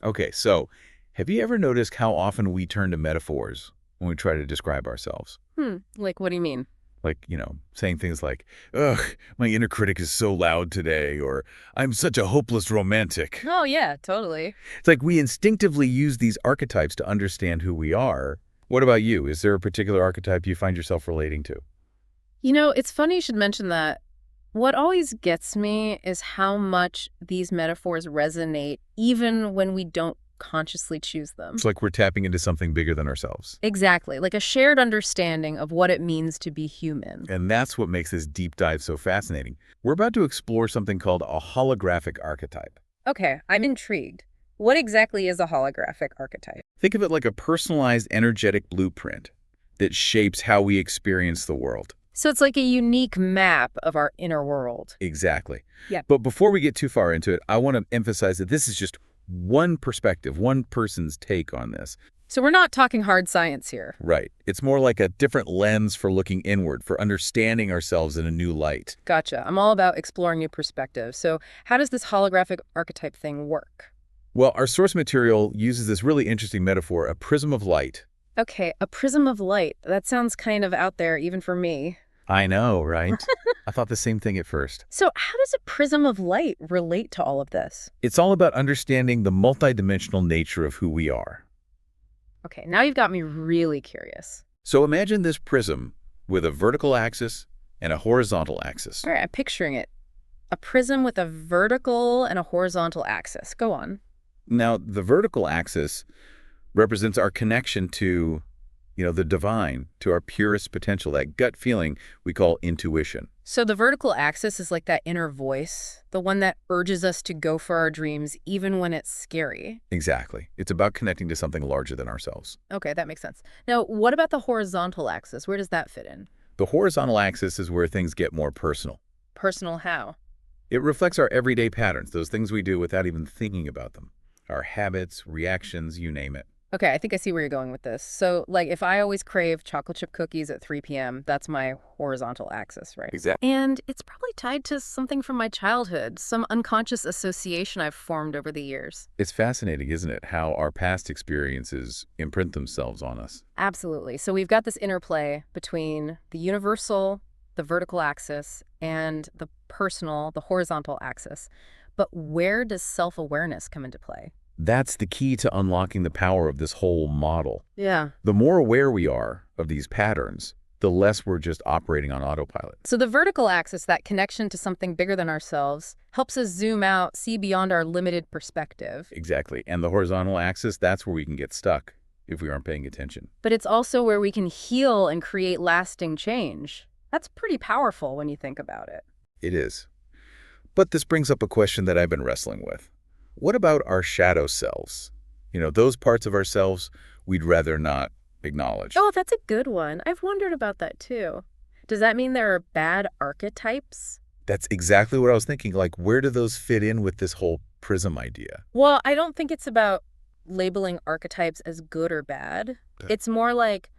Okay, so have you ever noticed how often we turn to metaphors when we try to describe ourselves? Like, what do you mean? Like, saying things like, ugh, my inner critic is so loud today, or I'm such a hopeless romantic. Oh, yeah, totally. It's like we instinctively use these archetypes to understand who we are. What about you? Is there a particular archetype you find yourself relating to? It's funny you should mention that. What always gets me is how much these metaphors resonate even when we don't consciously choose them. It's like we're tapping into something bigger than ourselves. Exactly, like a shared understanding of what it means to be human. And that's what makes this deep dive so fascinating. We're about to explore something called a holographic archetype. Okay, I'm intrigued. What exactly is a holographic archetype? Think of it like a personalized energetic blueprint that shapes how we experience the world. So it's like a unique map of our inner world. Exactly. Yeah. But before we get too far into it, I want to emphasize that this is just one perspective, one person's take on this. So we're not talking hard science here. Right. It's more like a different lens for looking inward, for understanding ourselves in a new light. Gotcha. I'm all about exploring new perspectives. So how does this holographic archetype thing work? Well, our source material uses this really interesting metaphor, a prism of light. Okay, a prism of light. That sounds kind of out there, even for me. I know, right? I thought the same thing at first. So how does a prism of light relate to all of this? It's all about understanding the multidimensional nature of who we are. Okay, now you've got me really curious. So imagine this prism with a vertical axis and a horizontal axis. All right, I'm picturing it. A prism with a vertical and a horizontal axis. Go on. Now, the vertical axis represents our connection to, the divine, to our purest potential, that gut feeling we call intuition. So the vertical axis is like that inner voice, the one that urges us to go for our dreams even when it's scary. Exactly. It's about connecting to something larger than ourselves. Okay, that makes sense. Now, what about the horizontal axis? Where does that fit in? The horizontal axis is where things get more personal. Personal how? It reflects our everyday patterns, those things we do without even thinking about them. Our habits, reactions, you name it. Okay, I think I see where you're going with this. So, like, if I always crave chocolate chip cookies at 3 p.m., that's my horizontal axis, right? Exactly. And it's probably tied to something from my childhood, some unconscious association I've formed over the years. It's fascinating, isn't it, how our past experiences imprint themselves on us. Absolutely. So we've got this interplay between the universal, the vertical axis, and the personal, the horizontal axis. But where does self-awareness come into play? That's the key to unlocking the power of this whole model. Yeah. The more aware we are of these patterns, the less we're just operating on autopilot. So the vertical axis, that connection to something bigger than ourselves, helps us zoom out, see beyond our limited perspective. Exactly. And the horizontal axis, that's where we can get stuck if we aren't paying attention. But it's also where we can heal and create lasting change. That's pretty powerful when you think about it. It is. But this brings up a question that I've been wrestling with. What about our shadow selves? Those parts of ourselves we'd rather not acknowledge. Oh, that's a good one. I've wondered about that too. Does that mean there are bad archetypes? That's exactly what I was thinking. Like, where do those fit in with this whole prism idea? Well, I don't think it's about labeling archetypes as good or bad. Okay. It's more like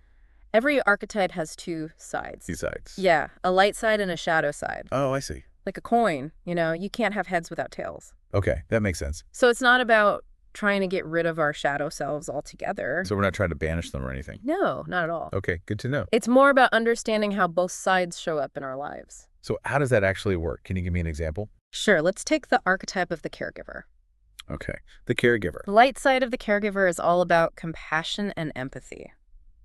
every archetype has two sides. Besides. Yeah, a light side and a shadow side. Oh, I see. Like a coin, you can't have heads without tails. Okay, that makes sense. So it's not about trying to get rid of our shadow selves altogether. So we're not trying to banish them or anything? No, not at all. Okay, good to know. It's more about understanding how both sides show up in our lives. So how does that actually work? Can you give me an example? Sure, let's take the archetype of the caregiver. Okay, the caregiver. The light side of the caregiver is all about compassion and empathy.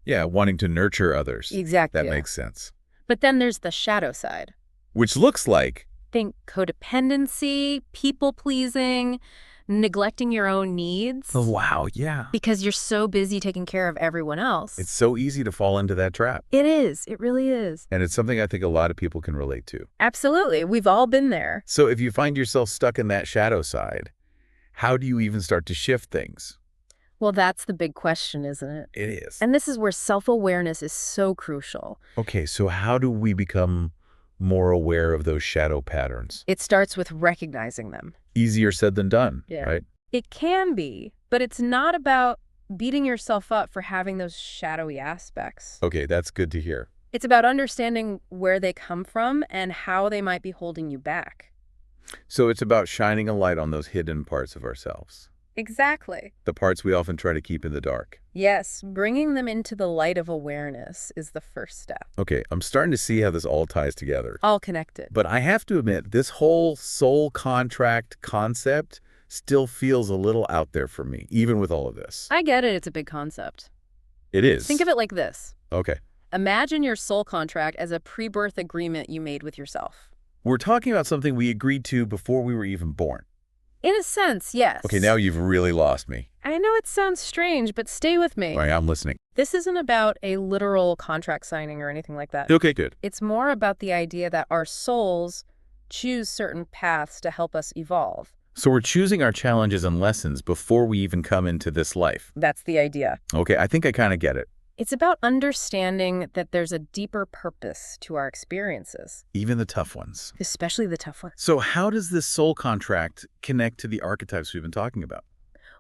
Yeah, wanting to nurture others. Exactly. That makes sense. But then there's the shadow side. Which looks like... Think codependency, people-pleasing, neglecting your own needs. Oh, wow, yeah. Because you're so busy taking care of everyone else. It's so easy to fall into that trap. It is. It really is. And it's something I think a lot of people can relate to. Absolutely. We've all been there. So if you find yourself stuck in that shadow side, how do you even start to shift things? Well, that's the big question, isn't it? It is. And this is where self-awareness is so crucial. Okay, so how do we become more aware of those shadow patterns? It starts with recognizing them. Easier said than done, right? It can be, but it's not about beating yourself up for having those shadowy aspects. Okay, that's good to hear. It's about understanding where they come from and how they might be holding you back. So it's about shining a light on those hidden parts of ourselves. Exactly. The parts we often try to keep in the dark. Yes, bringing them into the light of awareness is the first step. Okay, I'm starting to see how this all ties together. All connected. But I have to admit, this whole soul contract concept still feels a little out there for me, even with all of this. I get it, it's a big concept. It is. Think of it like this. Okay. Imagine your soul contract as a pre-birth agreement you made with yourself. We're talking about something we agreed to before we were even born. In a sense, yes. Okay, now you've really lost me. I know it sounds strange, but stay with me. All right, I'm listening. This isn't about a literal contract signing or anything like that. Okay, good. It's more about the idea that our souls choose certain paths to help us evolve. So we're choosing our challenges and lessons before we even come into this life. That's the idea. Okay, I think I kind of get it. It's about understanding that there's a deeper purpose to our experiences, Even the tough ones. especially the tough ones. So how does this soul contract connect to the archetypes we've been talking about?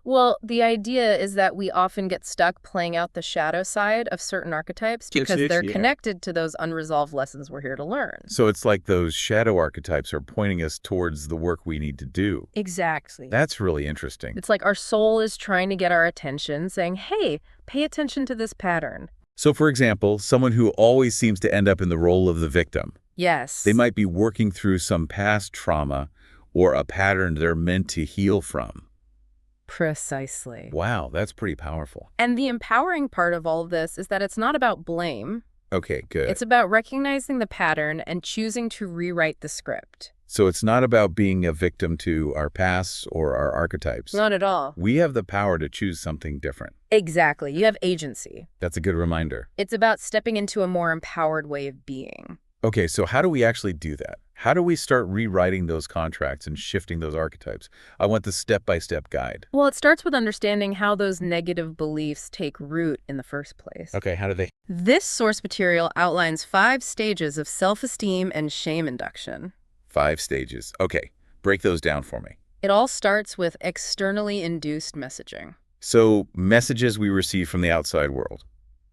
Well, the idea is that we often get stuck playing out the shadow side of certain archetypes because they're connected to those unresolved lessons we're here to learn. So it's like those shadow archetypes are pointing us towards the work we need to do. Exactly. That's really interesting. It's like our soul is trying to get our attention, saying, hey, pay attention to this pattern. So for example, someone who always seems to end up in the role of the victim, Yes. they might be working through some past trauma or a pattern they're meant to heal from. Precisely. Wow, that's pretty powerful. And the empowering part of all of this is that it's not about blame. Okay, good. It's about recognizing the pattern and choosing to rewrite the script. So it's not about being a victim to our pasts or our archetypes. Not at all. We have the power to choose something different. Exactly. You have agency. That's a good reminder. It's about stepping into a more empowered way of being. Okay, so how do we actually do that? How do we start rewriting those contracts and shifting those archetypes? I want the step-by-step guide. Well, it starts with understanding how those negative beliefs take root in the first place. Okay, how do they? This source material outlines 5 stages of self-esteem and shame induction. 5 stages. Okay, break those down for me. It all starts with externally induced messaging. So messages we receive from the outside world.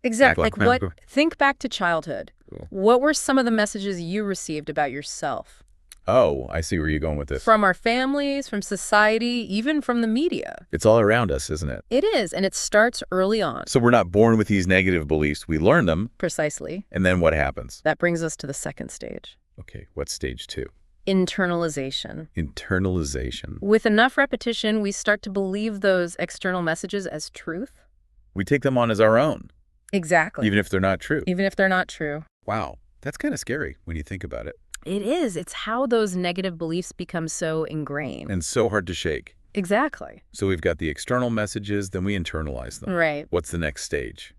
Exactly. Like Like what? Think back to childhood. Cool. What were some of the messages you received about yourself? Oh, I see where you're going with this. From our families, from society, even from the media. It's all around us, isn't it? It is, and it starts early on. So we're not born with these negative beliefs. We learn them, Precisely. and then what happens? That brings us to the second stage. Okay, what's stage 2? Internalization. Internalization. With enough repetition, we start to believe those external messages as truth. We take them on as our own, Exactly. even if they're not true. Even if they're not true. Wow, that's kind of scary when you think about it. It is. It's how those negative beliefs become so ingrained. And so hard to shake. Exactly. So we've got the external messages, then we internalize them. Right. What's the next stage?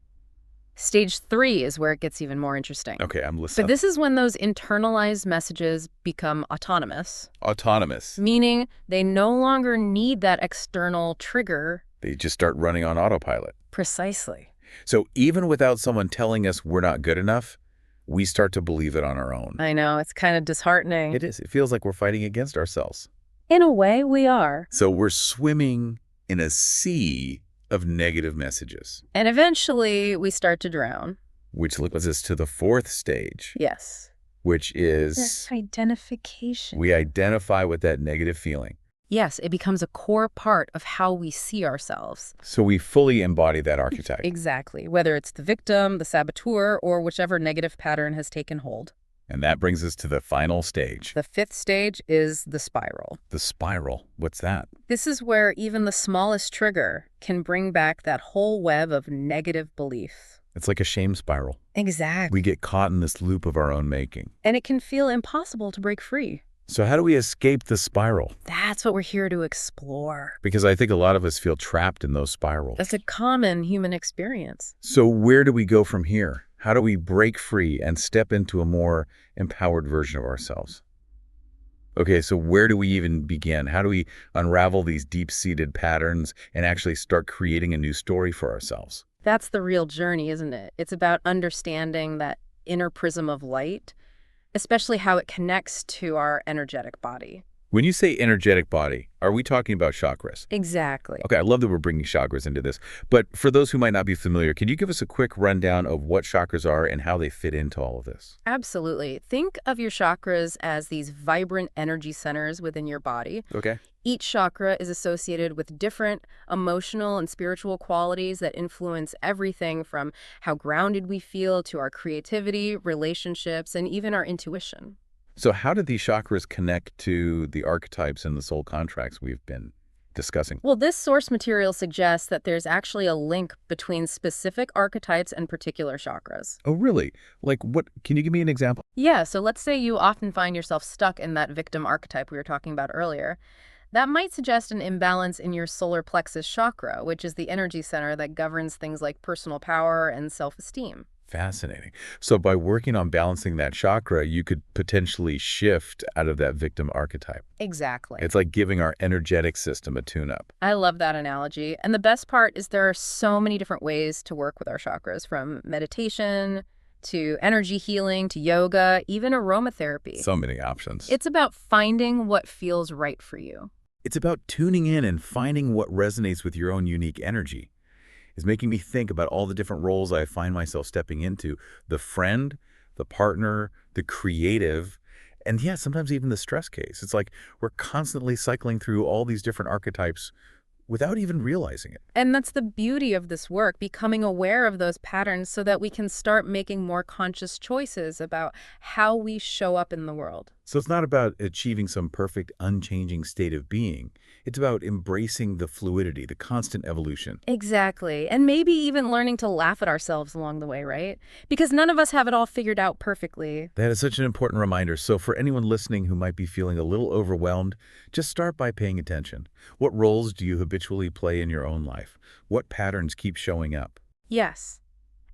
Stage 3 is where it gets even more interesting. Okay, I'm listening. But this is when those internalized messages become autonomous, Autonomous. meaning they no longer need that external trigger. They just start running on autopilot. Precisely. So even without someone telling us we're not good enough, we start to believe it on our own. I know, it's kind of disheartening. It is. It feels like we're fighting against ourselves. In a way, we are. So we're swimming in a sea of negative messages, And eventually, we start to drown. which leads us to the 4th stage, Yes. which is This identification. we identify with that negative feeling. Yes, it becomes a core part of how we see ourselves. So we fully embody that archetype. Exactly. Whether it's the victim, the saboteur, or whichever negative pattern has taken hold. And that brings us to the final stage. The 5th stage is the spiral. The spiral. What's that? This is where even the smallest trigger can bring back that whole web of negative beliefs. It's like a shame spiral. Exactly. We get caught in this loop of our own making. And it can feel impossible to break free. So how do we escape the spiral? That's what we're here to explore. Because I think a lot of us feel trapped in those spirals. That's a common human experience. So where do we go from here? How do we break free and step into a more empowered version of ourselves? Okay, so where do we even begin? How do we unravel these deep-seated patterns and actually start creating a new story for ourselves? That's the real journey, isn't it? It's about understanding that inner prism of light, especially how it connects to our energetic body. When you say energetic body, are we talking about chakras? Exactly. Okay, I love that we're bringing chakras into this. But for those who might not be familiar, can you give us a quick rundown of what chakras are and how they fit into all of this? Absolutely. Think of your chakras as these vibrant energy centers within your body. Okay. Each chakra is associated with different emotional and spiritual qualities that influence everything from how grounded we feel to our creativity, relationships, and even our intuition. So how do these chakras connect to the archetypes and the soul contracts we've been discussing? Well, this source material suggests that there's actually a link between specific archetypes and particular chakras. Oh, really? Like what? Can you give me an example? Yeah, so let's say you often find yourself stuck in that victim archetype we were talking about earlier. That might suggest an imbalance in your solar plexus chakra, which is the energy center that governs things like personal power and self-esteem. Fascinating. So by working on balancing that chakra, you could potentially shift out of that victim archetype. Exactly. It's like giving our energetic system a tune-up. I love that analogy. And the best part is there are so many different ways to work with our chakras, from meditation to energy healing to yoga, even aromatherapy. So many options. It's about finding what feels right for you. It's about tuning in and finding what resonates with your own unique energy. It's making me think about all the different roles I find myself stepping into. The friend, the partner, the creative, and yeah, sometimes even the stress case. It's like we're constantly cycling through all these different archetypes without even realizing it. And that's the beauty of this work, becoming aware of those patterns so that we can start making more conscious choices about how we show up in the world. So it's not about achieving some perfect, unchanging state of being. It's about embracing the fluidity, the constant evolution. Exactly. And maybe even learning to laugh at ourselves along the way, right? Because none of us have it all figured out perfectly. That is such an important reminder. So for anyone listening who might be feeling a little overwhelmed, just start by paying attention. What roles do you habitually play in your own life? What patterns keep showing up? Yes.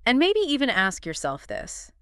And maybe even ask yourself this.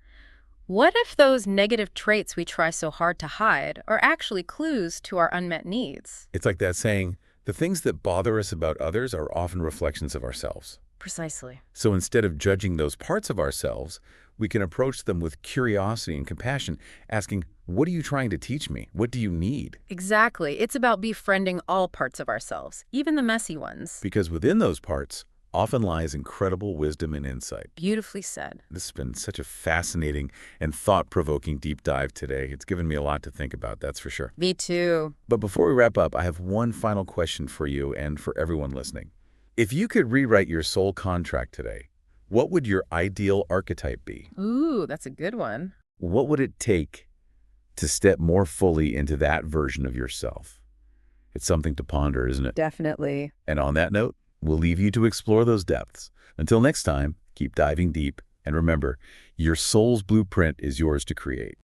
What if those negative traits we try so hard to hide are actually clues to our unmet needs? It's like that saying, the things that bother us about others are often reflections of ourselves. Precisely. So instead of judging those parts of ourselves, we can approach them with curiosity and compassion, asking, what are you trying to teach me? What do you need? Exactly. It's about befriending all parts of ourselves, even the messy ones. Because within those parts often lies incredible wisdom and insight. Beautifully said. This has been such a fascinating and thought-provoking deep dive today. It's given me a lot to think about, that's for sure. Me too. But before we wrap up, I have one final question for you and for everyone listening. If you could rewrite your soul contract today, what would your ideal archetype be? Ooh, that's a good one. What would it take to step more fully into that version of yourself? It's something to ponder, isn't it? Definitely. And on that note, we'll leave you to explore those depths. Until next time, keep diving deep, and remember, your soul's blueprint is yours to create.